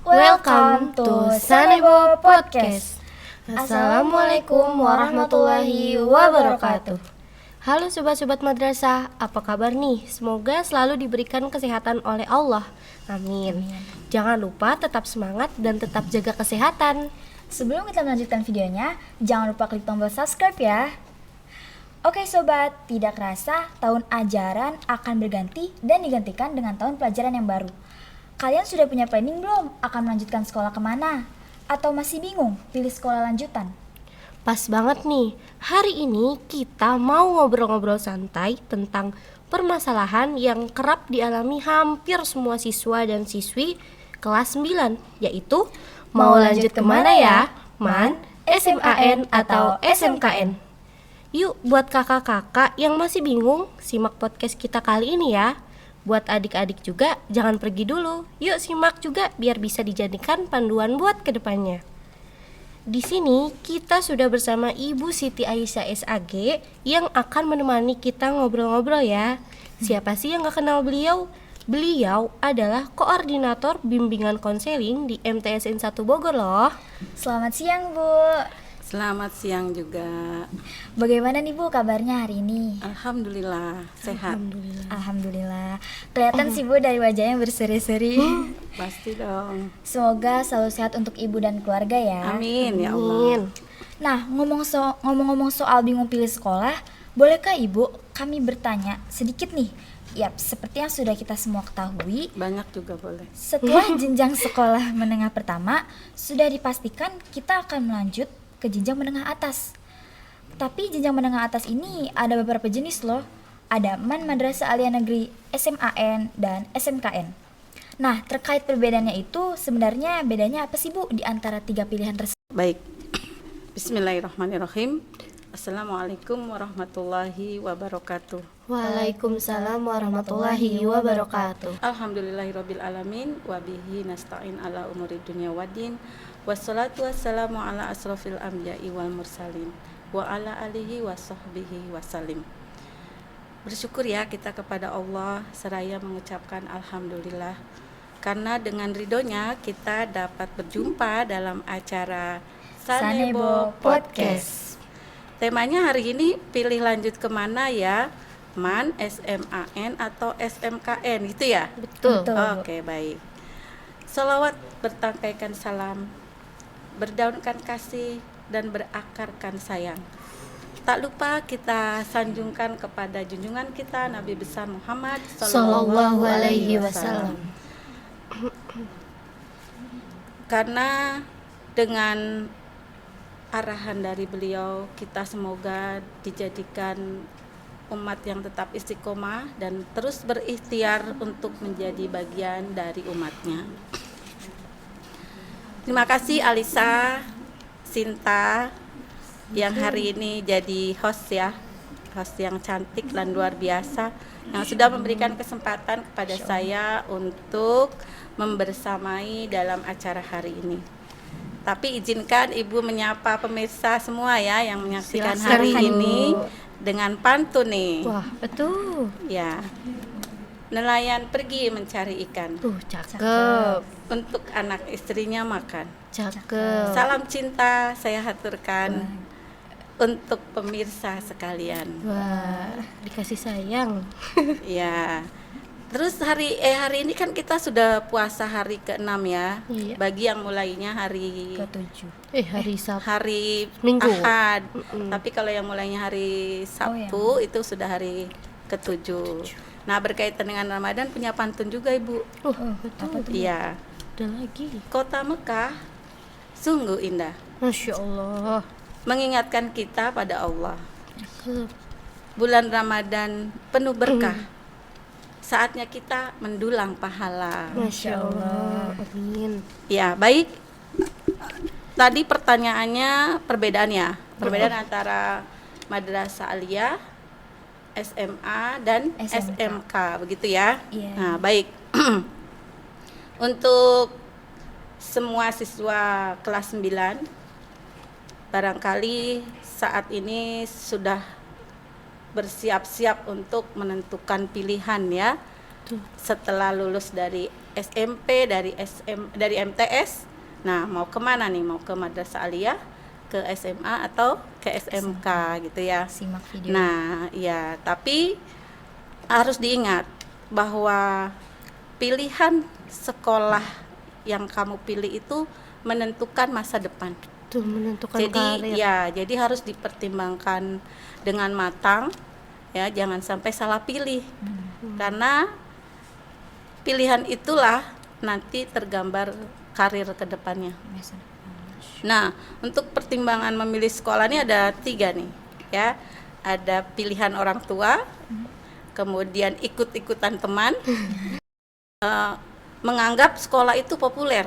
Welcome to Sanebo Podcast. Assalamualaikum warahmatullahi wabarakatuh. Halo sobat-sobat madrasah, apa kabar nih? Semoga selalu diberikan kesehatan oleh Allah. Amin. Jangan lupa tetap semangat dan tetap jaga kesehatan. Sebelum kita melanjutkan videonya, jangan lupa klik tombol subscribe ya. Oke sobat, tidak kerasa tahun ajaran akan berganti dan digantikan dengan tahun pelajaran yang baru. Kalian sudah punya planning belum akan melanjutkan sekolah kemana? Atau masih bingung pilih sekolah lanjutan? Pas banget nih, hari ini kita mau ngobrol-ngobrol santai tentang permasalahan yang kerap dialami hampir semua siswa dan siswi kelas 9, yaitu mau lanjut kemana ya? MAN, SMAN, atau SMKN? Yuk buat kakak-kakak yang masih bingung, simak podcast kita kali ini ya. Buat adik-adik juga, jangan pergi dulu. Yuk simak juga biar bisa dijadikan panduan buat kedepannya. Di sini kita sudah bersama Ibu Siti Aisyah SAG yang akan menemani kita ngobrol-ngobrol ya. Siapa sih yang gak kenal beliau? Beliau adalah koordinator bimbingan konseling di MTSN 1 Bogor loh. Selamat siang Bu. Selamat siang juga. Bagaimana nih Bu kabarnya hari ini? Alhamdulillah sehat. Alhamdulillah. Kelihatan sih Bu dari wajahnya berseri-seri. Pasti dong. Semoga selalu sehat untuk ibu dan keluarga ya. Amin ya Allah. Nah, ngomong-ngomong soal bingung pilih sekolah, bolehkah Ibu kami bertanya sedikit nih? Yap, seperti yang sudah kita semua ketahui, Banyak juga boleh. setelah jenjang sekolah menengah pertama, sudah dipastikan kita akan melanjut ke jenjang menengah atas. Tapi jenjang menengah atas ini ada beberapa jenis loh. Ada MAN Madrasah Aliyah Negeri, SMAN, dan SMKN. Nah, terkait perbedaannya itu sebenarnya bedanya apa sih Bu di antara tiga pilihan tersebut? Baik. Bismillahirrahmanirrahim. Assalamualaikum warahmatullahi wabarakatuh. Waalaikumsalam warahmatullahi wabarakatuh. Alhamdulillahirabbil alamin wa bihi nasta'in ala umuri dunya waddin. Wassalatu wassalamu ala asrofil anbiya'i wal mursalin wa ala alihi wa sahbihi wasallim. Bersyukur ya kita kepada Allah seraya mengucapkan alhamdulillah karena dengan ridhonya kita dapat berjumpa dalam acara Sanebo Podcast. Temanya hari ini pilih lanjut kemana ya? MAN, SMAN atau SMKN gitu ya? Betul. Oke, baik. Salawat bertangkaikan salam, berdaunkan kasih dan berakarkan sayang. Tak lupa kita sanjungkan kepada junjungan kita Nabi besar Muhammad Sallallahu alaihi wasallam. Karena dengan arahan dari beliau, kita semoga dijadikan umat yang tetap istiqomah dan terus berikhtiar untuk menjadi bagian dari umatnya. Terima kasih Alisa, Sinta yang hari ini jadi host ya, host yang cantik dan luar biasa yang sudah memberikan kesempatan kepada saya untuk membersamai dalam acara hari ini. Tapi izinkan Ibu menyapa pemirsa semua ya yang menyaksikan Silakan, hari Bu. ini dengan pantun nih. Wah, betul. Ya. Nelayan pergi mencari ikan. Cakep. Untuk anak istrinya makan. Cakep. Salam cinta saya haturkan untuk pemirsa sekalian. Wah, dikasih sayang. Ya. Terus hari ini kan kita sudah puasa hari ke-6 ya. Iya. Bagi yang mulainya hari Ketujuh. Hari Sabtu. hari Minggu. Ahad. Tapi kalau yang mulainya hari Sabtu itu sudah hari ke-7. Nah, berkaitan dengan Ramadan punya pantun juga Ibu. Betul. Iya. Ada lagi. Kota Mekah sungguh indah, Masya Allah. mengingatkan kita pada Allah. Cakep. Bulan Ramadan penuh berkah. Saatnya kita mendulang pahala. Masya Allah. Amin. Ya, baik. Tadi pertanyaannya perbedaan antara Madrasah Aliyah, SMA dan SMK, begitu ya? Iya. Nah, baik. Untuk semua siswa kelas 9 barangkali saat ini sudah bersiap-siap untuk menentukan pilihan ya. Setelah lulus dari SMP, dari MTS. Nah, mau kemana nih? Mau ke Madrasah Aliyah, ke SMA atau ke SMK gitu ya. Simak video. Nah, ya, tapi harus diingat bahwa pilihan sekolah yang kamu pilih itu menentukan masa depan. Tuh menentukan Jadi karir. jadi harus dipertimbangkan dengan matang ya, jangan sampai salah pilih. Karena pilihan itulah nanti tergambar karir ke depannya. Masa depan. Nah, untuk pertimbangan memilih sekolah ini ada 3 nih ya. Ada pilihan orang tua, kemudian ikut-ikutan teman, menganggap sekolah itu populer.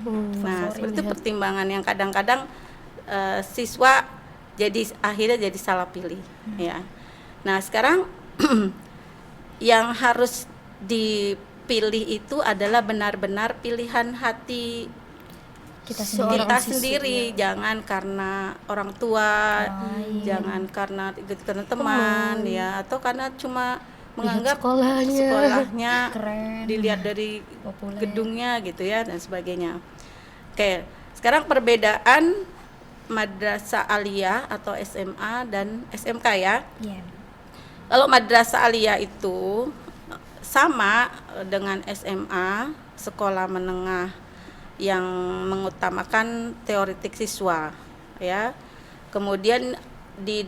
Nah, seperti itu pertimbangan yang kadang-kadang siswa akhirnya jadi salah pilih ya. Nah, sekarang yang harus dipilih itu adalah benar-benar pilihan hati Kita kita sendiri, jangan karena orang tua, jangan karena ikut-ikutan teman ya, atau karena cuma menganggap sekolahnya keren, dilihat dari populer. gedungnya gitu ya dan sebagainya. Oke, sekarang perbedaan Madrasah Aliyah atau SMA dan SMK ya. Iya. Kalau Madrasah Aliyah itu sama dengan SMA, sekolah menengah yang mengutamakan teoretik siswa ya. Kemudian di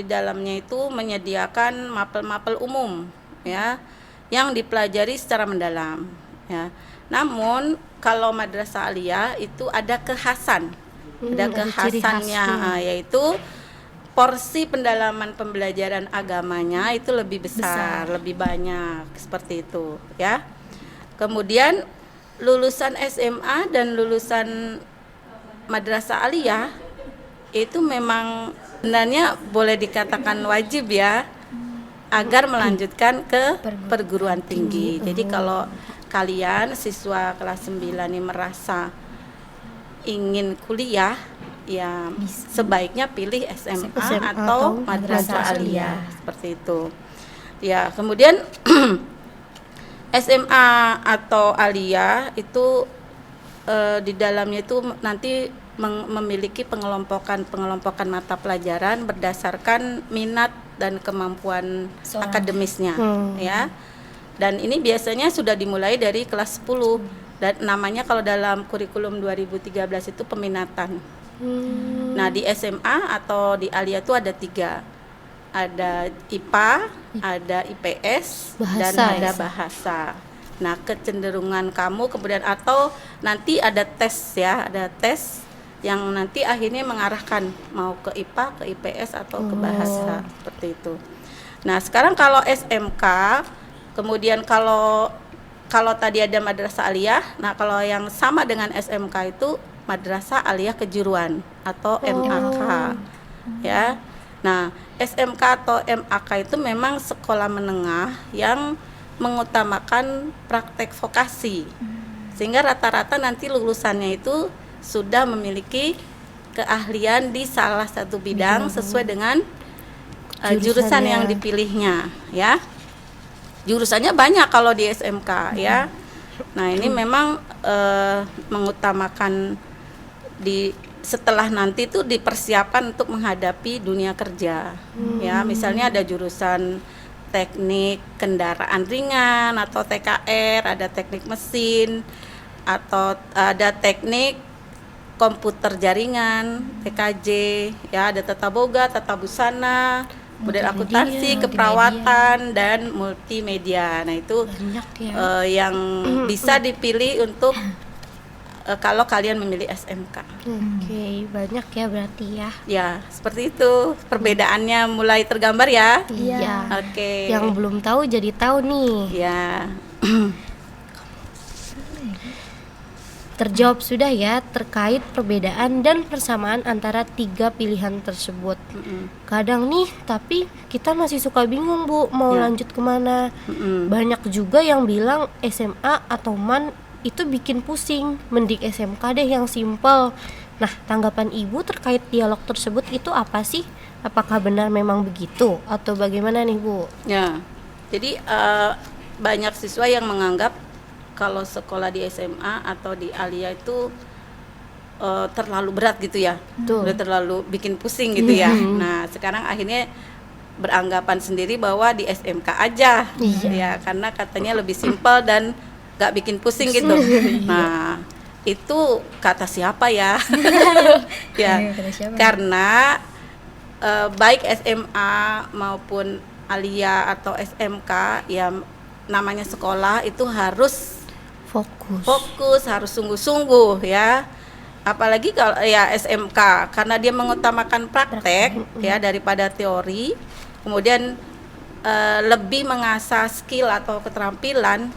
dalamnya itu menyediakan mapel-mapel umum ya yang dipelajari secara mendalam ya. Namun kalau Madrasah Aliyah itu ada kekhasan. Ada kekhasannya yaitu porsi pendalaman pembelajaran agamanya itu lebih besar, lebih banyak seperti itu ya. Kemudian lulusan SMA dan lulusan Madrasah Aliyah itu memang sebenarnya boleh dikatakan wajib ya agar melanjutkan ke perguruan tinggi. Jadi kalau kalian siswa kelas 9 ini merasa ingin kuliah ya sebaiknya pilih SMA atau Madrasah Aliyah seperti itu. Ya, kemudian SMA atau Aliyah itu di dalamnya itu nanti memiliki pengelompokan mata pelajaran berdasarkan minat dan kemampuan akademisnya ya. Dan ini biasanya sudah dimulai dari kelas 10 dan namanya kalau dalam kurikulum 2013 itu peminatan. Nah, di SMA atau di Aliyah itu ada 3. Ada IPA, ada IPS, dan ada bahasa. Nah, kecenderungan kamu kemudian atau nanti ada tes ya, ada tes yang nanti akhirnya mengarahkan mau ke IPA, ke IPS atau ke bahasa seperti itu. Nah, sekarang kalau SMK, kemudian kalau tadi ada Madrasah Aliyah, nah kalau yang sama dengan SMK itu Madrasah Aliyah Kejuruan atau MAK ya. Nah, SMK atau MAK itu memang sekolah menengah yang mengutamakan praktek vokasi. Sehingga rata-rata nanti lulusannya itu sudah memiliki keahlian di salah satu bidang sesuai dengan jurusan yang dipilihnya ya. Jurusannya banyak kalau di SMK ya. Nah, ini memang mengutamakan setelah nanti itu dipersiapkan untuk menghadapi dunia kerja ya. Misalnya ada jurusan teknik kendaraan ringan atau TKR, ada teknik mesin atau ada teknik komputer jaringan, TKJ ya, ada tata boga, tata busana, kemudian akuntansi, keperawatan dan multimedia. Nah, itu yang bisa dipilih untuk kalau kalian memilih SMK. Oke, banyak ya berarti ya. Ya, seperti itu. Perbedaannya mulai tergambar ya. Iya. Oke. Yang belum tahu jadi tahu nih. Ya. Terjawab sudah ya terkait perbedaan dan persamaan antara 3 pilihan tersebut. Kadang nih, tapi kita masih suka bingung Bu, mau lanjut kemana. Banyak juga yang bilang SMA atau MAN itu bikin pusing, mending SMK deh yang simple. Nah, tanggapan Ibu terkait dialog tersebut itu apa sih? Apakah benar memang begitu atau bagaimana nih Bu? Ya, jadi banyak siswa yang menganggap kalau sekolah di SMA atau di Alia itu terlalu berat gitu ya, Betul. udah terlalu bikin pusing gitu ya. Nah sekarang akhirnya beranggapan sendiri bahwa di SMK aja, ya karena katanya lebih simpel dan gak bikin pusing gitu. Nah itu kata siapa ya? Ya Iya, kata siapa? karena baik SMA maupun Alia atau SMK ya namanya sekolah itu harus fokus, harus sungguh-sungguh ya. Apalagi kalau ya SMK karena dia mengutamakan praktek ya daripada teori. Kemudian lebih mengasah skill atau keterampilan.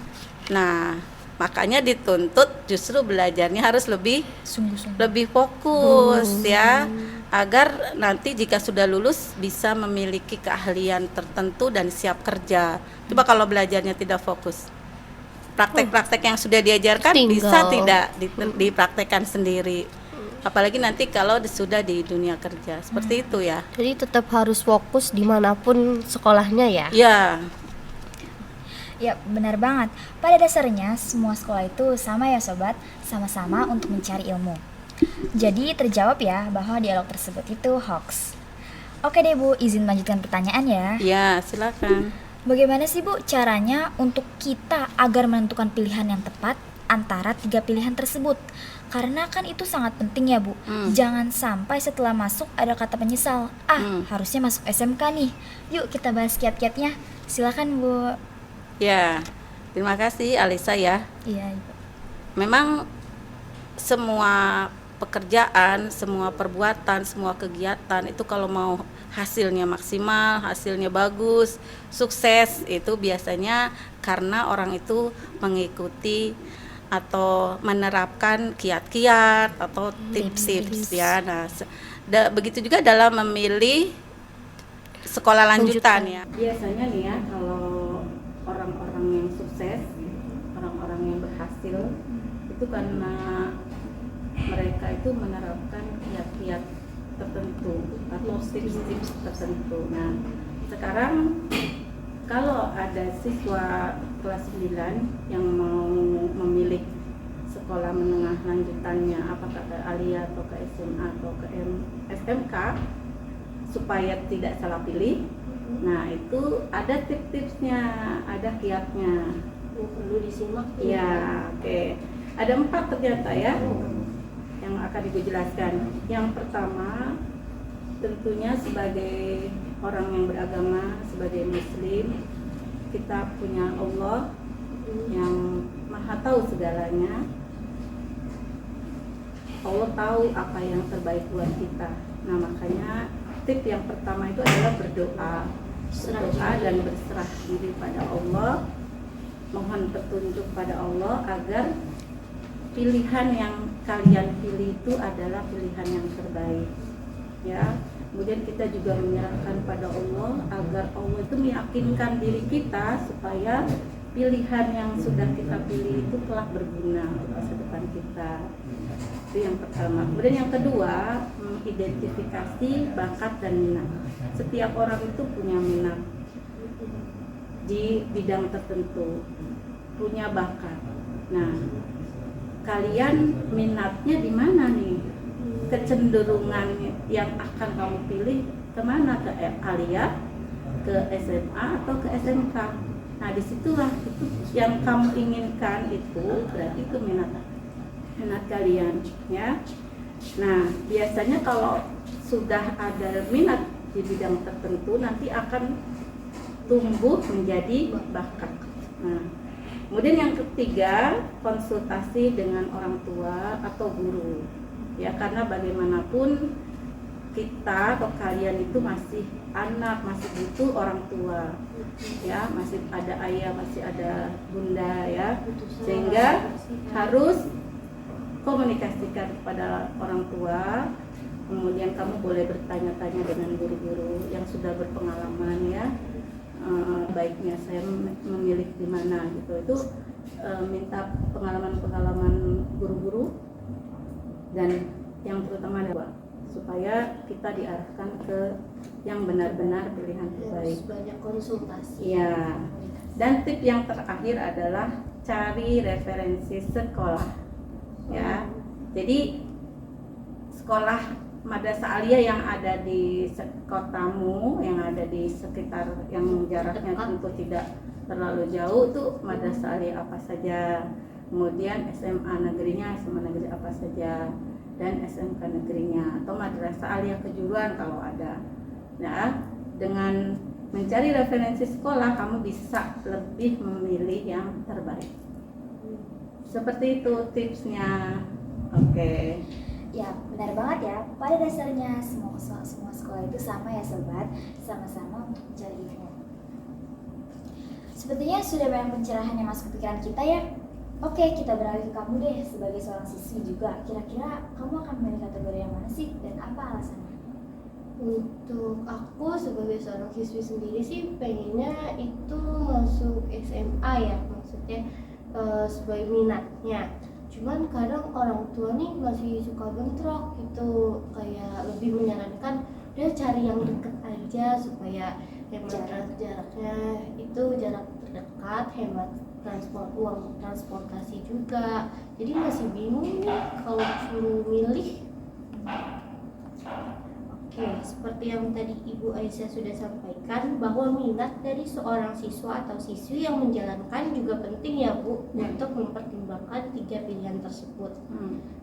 Nah, makanya dituntut justru belajarnya harus lebih Sungguh-sungguh. lebih fokus ya, agar nanti jika sudah lulus bisa memiliki keahlian tertentu dan siap kerja. Coba kalau belajarnya tidak fokus, praktek-praktek yang sudah diajarkan Tinggal. bisa tidak dipraktekkan sendiri, apalagi nanti kalau sudah di dunia kerja seperti itu ya. Jadi tetap harus fokus dimanapun sekolahnya ya. Ya, Ya, benar banget. Pada dasarnya, semua sekolah itu sama ya sobat, sama-sama untuk mencari ilmu. Jadi terjawab ya bahwa dialog tersebut itu hoax. Oke deh Bu, izin melanjutkan pertanyaan ya. ya silakan. Bagaimana sih Bu caranya untuk kita agar menentukan pilihan yang tepat antara 3 pilihan tersebut? Karena kan itu sangat penting ya Bu. Jangan sampai setelah masuk ada kata penyesal. Harusnya masuk SMK nih. Yuk kita bahas kiat-kiatnya. Silakan Bu. Ya, terima kasih Alisa ya. Iya Ibu. Memang semua pekerjaan, semua perbuatan, semua kegiatan itu kalau mau hasilnya maksimal, hasilnya bagus, sukses, itu biasanya karena orang itu mengikuti atau menerapkan kiat-kiat atau tips-tips ya. Nah, begitu juga dalam memilih sekolah lanjutan ya. Biasanya nih ya, kalau orang-orang yang sukses, orang-orang yang berhasil itu karena mereka itu menerapkan kiat-kiat tertentu atau tips-tips tertentu. Nah, sekarang kalau ada siswa kelas 9 yang mau memilih sekolah menengah lanjutannya, apakah ke Alia atau ke SMA atau ke SMK, supaya tidak salah pilih, nah itu ada tips-tipsnya, ada kiatnya. Perlu disimak. Ya, oke. Ada 4 ternyata ya yang akan Ibu jelaskan. Yang pertama, tentunya sebagai orang yang beragama, sebagai muslim, kita punya Allah yang maha tahu segalanya. Allah tahu apa yang terbaik buat kita. Nah, makanya tip yang pertama itu adalah berdoa dan berserah diri pada Allah, mohon petunjuk pada Allah agar pilihan yang kalian pilih itu adalah pilihan yang terbaik ya. Kemudian kita juga menyerahkan pada Allah agar Allah itu meyakinkan diri kita supaya pilihan yang sudah kita pilih itu telah berguna untuk masa depan kita. Itu yang pertama. Kemudian yang kedua, mengidentifikasi bakat dan minat. Setiap orang itu punya minat di bidang tertentu, punya bakat. Nah, kalian minatnya di mana nih? Kecenderungan yang akan kamu pilih kemana? Ke Alia, ke SMA atau ke SMK? Nah, disitulah itu yang kamu inginkan, itu berarti itu minat kalian ya. Nah, biasanya kalau sudah ada minat di bidang tertentu nanti akan tumbuh menjadi bakat. Nah, kemudian yang ketiga, konsultasi dengan orang tua atau guru ya, karena bagaimanapun kita atau kalian itu masih anak, masih butuh orang tua ya, masih ada ayah, masih ada bunda ya, sehingga harus komunikasikan kepada orang tua. Kemudian kamu boleh bertanya-tanya dengan guru-guru yang sudah berpengalaman ya, baiknya saya memilih di mana gitu. Itu minta pengalaman-pengalaman guru-guru dan yang terutama adalah supaya kita diarahkan ke yang benar-benar pilihan terbaik. Banyak konsultasi. Ya. Dan tip yang terakhir adalah cari referensi sekolah ya. Jadi sekolah madrasah aliyah yang ada di kotamu, yang ada di sekitar, yang jaraknya tentu tidak terlalu jauh, tuh madrasah aliyah apa saja. Kemudian SMA negerinya, SMA negeri apa saja, dan SMK negerinya atau madrasah aliyah kejuruan kalau ada. Nah, dengan mencari referensi sekolah, kamu bisa lebih memilih yang terbaik. Seperti itu tipsnya. Oke. Ya, benar banget ya. Pada dasarnya semua sekolah itu sama ya sobat, sama-sama untuk mencari ilmu. Sepertinya sudah banyak pencerahan yang masuk ke pikiran kita ya. Oke, kita beralih ke kamu deh sebagai seorang siswi juga. Kira-kira kamu akan memilih kategori yang mana sih dan apa alasannya? Untuk aku sebagai seorang siswi sendiri sih pengennya itu masuk SMA ya, maksudnya sebagai minatnya. Cuman kadang orang tua nih masih suka bentrok gitu, kayak lebih menyarankan udah cari yang deket aja supaya hemat jaraknya itu jarak terdekat, hemat uang transportasi juga. Jadi masih bingung nih kalau suruh milih. Oke, seperti yang tadi Ibu Aisyah sudah sampaikan bahwa minat dari seorang siswa atau siswi yang menjalankan juga penting ya Bu untuk mempertimbangkan 3 pilihan tersebut.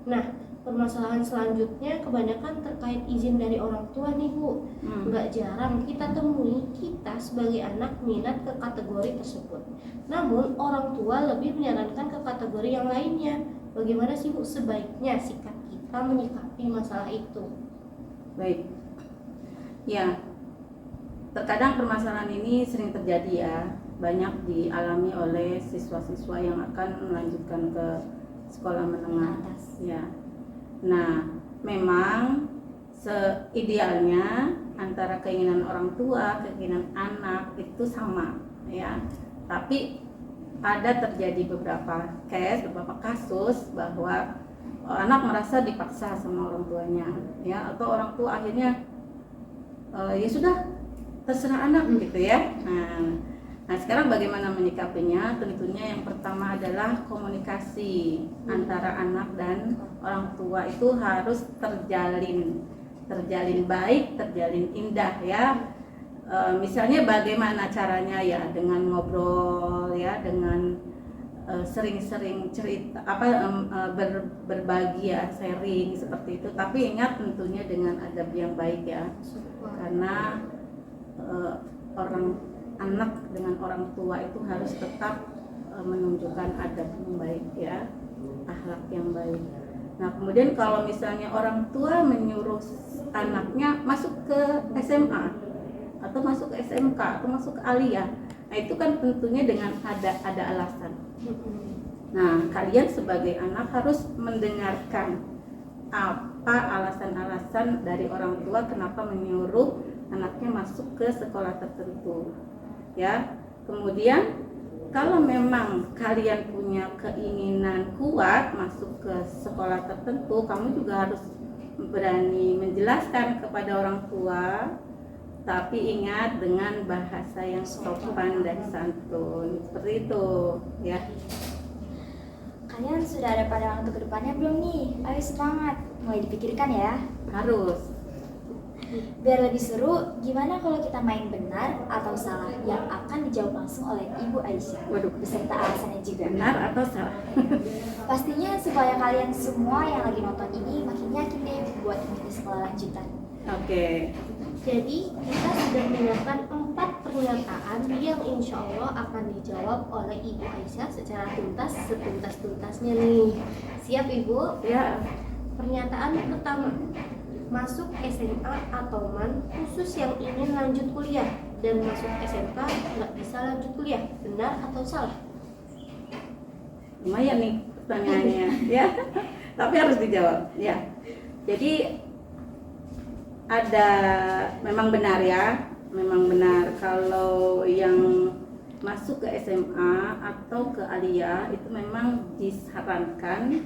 Nah, permasalahan selanjutnya kebanyakan terkait izin dari orang tua nih Bu. Nggak jarang kita temui kita sebagai anak minat ke kategori tersebut. Namun orang tua lebih menyarankan ke kategori yang lainnya. Bagaimana sih Bu sebaiknya sikap kita menyikapi masalah itu? Baik, ya, terkadang permasalahan ini sering terjadi ya, banyak dialami oleh siswa-siswa yang akan melanjutkan ke sekolah menengah atas. Ya, nah, memang seidealnya antara keinginan orang tua, keinginan anak itu sama, ya. Tapi ada terjadi beberapa kasus bahwa anak merasa dipaksa sama orang tuanya, ya, atau orang tua akhirnya ya sudah terserah anak gitu ya. Nah, sekarang bagaimana menyikapinya? Tentunya yang pertama adalah komunikasi antara anak dan orang tua itu harus terjalin baik, terjalin indah ya. Misalnya bagaimana caranya ya, dengan ngobrol ya, dengan sering-sering cerita berbagi ya, sharing seperti itu, tapi ingat tentunya dengan adab yang baik ya, karena anak dengan orang tua itu harus tetap menunjukkan adab yang baik ya, akhlak yang baik. Nah, kemudian kalau misalnya orang tua menyuruh anaknya masuk ke SMA atau masuk ke SMK atau masuk ke aliyah, nah itu kan tentunya dengan ada alasan. Nah, kalian sebagai anak harus mendengarkan apa alasan-alasan dari orang tua kenapa menyuruh anaknya masuk ke sekolah tertentu. Ya. Kemudian kalau memang kalian punya keinginan kuat masuk ke sekolah tertentu, kamu juga harus berani menjelaskan kepada orang tua, tapi ingat dengan bahasa yang sopan dan santun, seperti itu ya. Kalian sudah ada pandangan untuk kedepannya belum nih? Ayo semangat, mulai dipikirkan ya. Harus. Biar lebih seru, gimana kalau kita main benar atau salah yang akan dijawab langsung oleh Ibu Aisyah. Waduh, beserta alasannya juga. benar atau salah? Pastinya supaya kalian semua yang lagi nonton ini makin yakin deh buat memilih sekolah lanjutan. Oke. Jadi kita sudah menyiapkan 4 pernyataan yang insya Allah akan dijawab oleh Ibu Aisyah secara tuntas, setuntas-tuntasnya nih. Siap Ibu? Ya. Pernyataan pertama, masuk SMA atau MAN khusus yang ingin lanjut kuliah, dan masuk SMK nggak bisa lanjut kuliah, benar atau salah? Lumayan nih pertanyaannya ya, tapi harus dijawab ya. Jadi ada, memang benar ya, memang benar kalau yang masuk ke SMA atau ke aliyah itu memang disarankan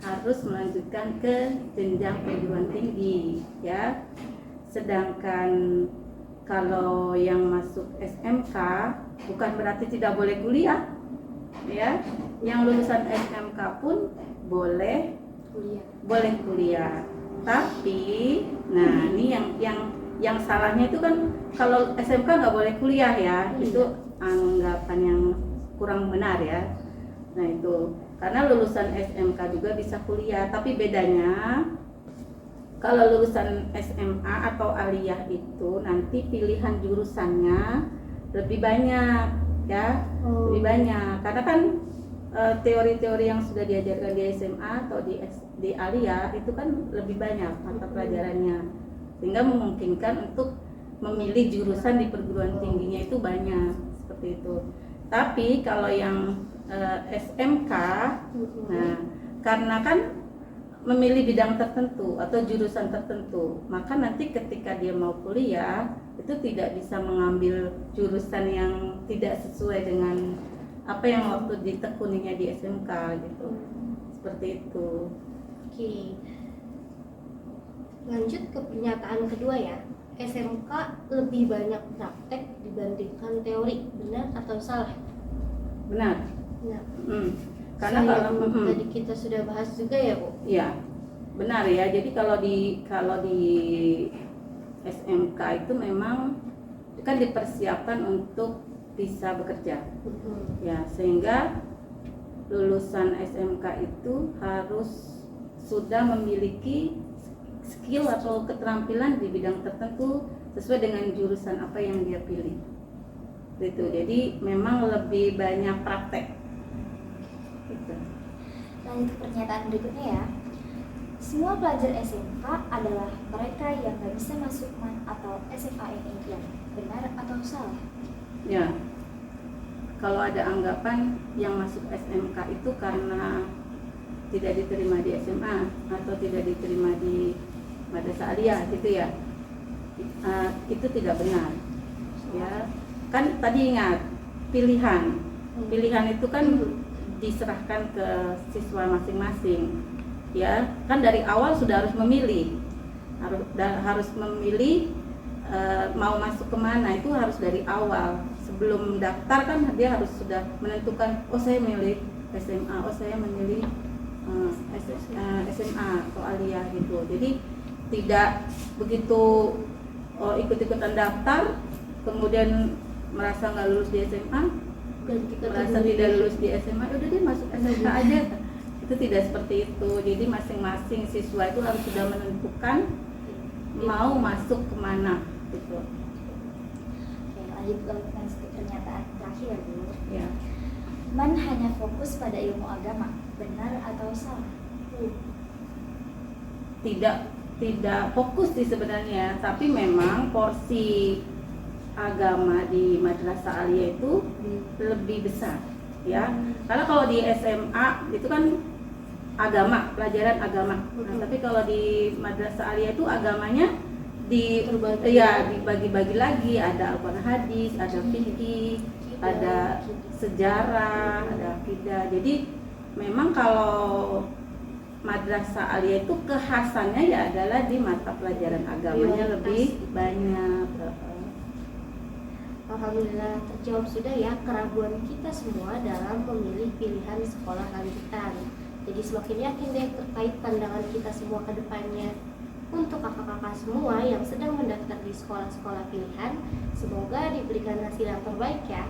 harus melanjutkan ke jenjang perguruan tinggi ya. Sedangkan kalau yang masuk SMK bukan berarti tidak boleh kuliah ya, yang lulusan SMK pun boleh kuliah. Tapi, nah ini yang salahnya itu kan kalau SMK nggak boleh kuliah ya, itu anggapan yang kurang benar ya. Nah itu karena lulusan SMK juga bisa kuliah, tapi bedanya kalau lulusan SMA atau aliyah itu nanti pilihan jurusannya lebih banyak ya, lebih banyak karena kan teori-teori yang sudah diajarkan di SMA atau di aliyah itu kan lebih banyak mata pelajarannya, sehingga memungkinkan untuk memilih jurusan di perguruan tingginya itu banyak seperti itu. Tapi kalau yang SMK, nah karena kan memilih bidang tertentu atau jurusan tertentu, maka nanti ketika dia mau kuliah itu tidak bisa mengambil jurusan yang tidak sesuai dengan apa yang waktu ditekuninya di SMK gitu. Seperti itu. Oke. Lanjut ke pernyataan kedua ya. SMK lebih banyak praktek dibandingkan teori, benar atau salah? Benar. Benar. Karena kalau tadi kita sudah bahas juga ya, Bu. Iya, benar ya. Jadi kalau di SMK itu memang kan dipersiapkan untuk bisa bekerja. Ya, sehingga lulusan SMK itu harus sudah memiliki skill atau keterampilan di bidang tertentu sesuai dengan jurusan apa yang dia pilih. Gitu. Jadi memang lebih banyak praktek. Gitu. Lanjut ke pernyataan berikutnya ya. Semua pelajar SMK adalah mereka yang gak bisa masuk MAN atau SMA yang benar atau salah? Ya, kalau ada anggapan yang masuk SMK itu karena tidak diterima di SMA atau tidak diterima di madrasah aliyah gitu ya, itu tidak benar. Ya, kan tadi ingat pilihan itu kan diserahkan ke siswa masing-masing. Ya, kan dari awal sudah harus memilih, harus memilih mau masuk kemana itu harus dari awal. Sebelum daftar kan dia harus sudah menentukan, oh saya milih SMA, oh saya memilih SMA atau aliyah gitu. Jadi tidak begitu ikut-ikutan daftar kemudian merasa nggak lulus di SMA, merasa tidak lulus di SMA, udah dia masuk SMK aja. Itu tidak seperti itu. Jadi masing-masing siswa itu harus sudah menentukan mau masuk kemana gitu. Lanjut ke pernyataan terakhir dulu. Ya. MAN hanya fokus pada ilmu agama, benar atau salah? Tidak fokus sih sebenarnya, tapi memang porsi agama di madrasah aliyah itu lebih besar ya. Karena kalau di SMA itu kan agama, pelajaran agama. Nah, tapi kalau di madrasah aliyah itu agamanya dibagi-bagi lagi, ada Al-Quran hadis, ada fikih, ada sejarah, ada akidah. Jadi memang kalau madrasah aliyah itu kekhasannya ya adalah di mata pelajaran agamanya lebih banyak. Alhamdulillah terjawab sudah ya keraguan kita semua dalam memilih pilihan sekolah lanjutan. Jadi semakin yakin deh terkait pandangan kita semua ke depannya. Untuk kakak-kakak semua yang sedang mendaftar di sekolah-sekolah pilihan, semoga diberikan hasil yang terbaik ya.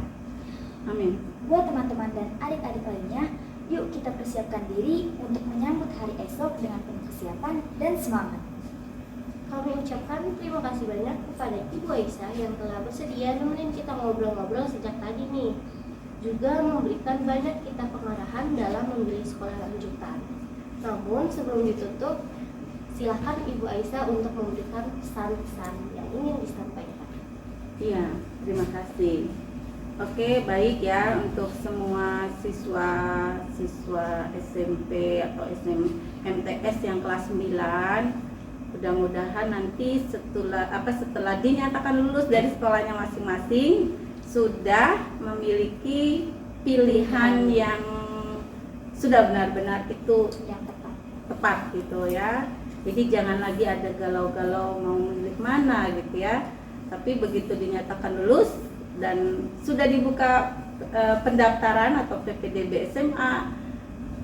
Amin. Buat teman-teman dan adik-adik lainnya, yuk kita persiapkan diri untuk menyambut hari esok dengan penuh kesiapan dan semangat. Kami ucapkan terima kasih banyak kepada Ibu Aisyah yang telah bersedia nemenin kita ngobrol-ngobrol sejak tadi nih. Juga memberikan banyak kita pengarahan dalam memilih sekolah lanjutan. Namun sebelum ditutup, silakan Ibu Aisyah untuk memberikan pesan-pesan yang ingin disampaikan. Iya, terima kasih. Oke, baik ya untuk semua siswa SMP atau MTS yang kelas 9. Mudah-mudahan nanti setelah dinyatakan lulus dari sekolahnya masing-masing sudah memiliki pilihan yang sudah benar-benar itu Yang tepat gitu ya. Jadi jangan lagi ada galau-galau mau memilih mana gitu ya. Tapi begitu dinyatakan lulus dan sudah dibuka pendaftaran atau PPDB SMA,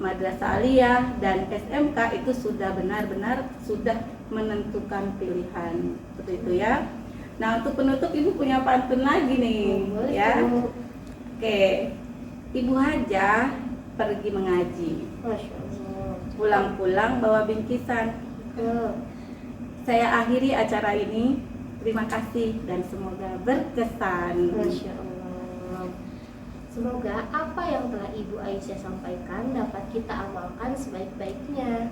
Madrasah Aliyah dan SMK itu sudah benar-benar sudah menentukan pilihan seperti itu ya. Nah, untuk penutup Ibu punya pantun lagi nih, Boleh, ya. Bu. Oke, Ibu Hajah pergi mengaji, Masya Allah. pulang-pulang bawa bingkisan. Saya akhiri acara ini. Terima kasih dan semoga berkesan. Masya Allah. Semoga apa yang telah Ibu Aisyah sampaikan dapat kita amalkan sebaik-baiknya.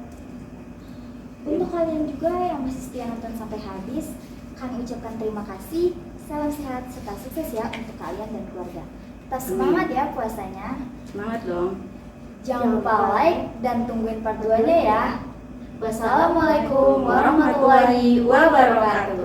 Untuk kalian juga yang masih setia nonton sampai habis, kami ucapkan terima kasih. Salam sehat serta sukses ya untuk kalian dan keluarga. Tetap semangat ya puasanya. Semangat dong. Jangan lupa like dan tungguin part 2-nya ya. Wassalamualaikum warahmatullahi wabarakatuh.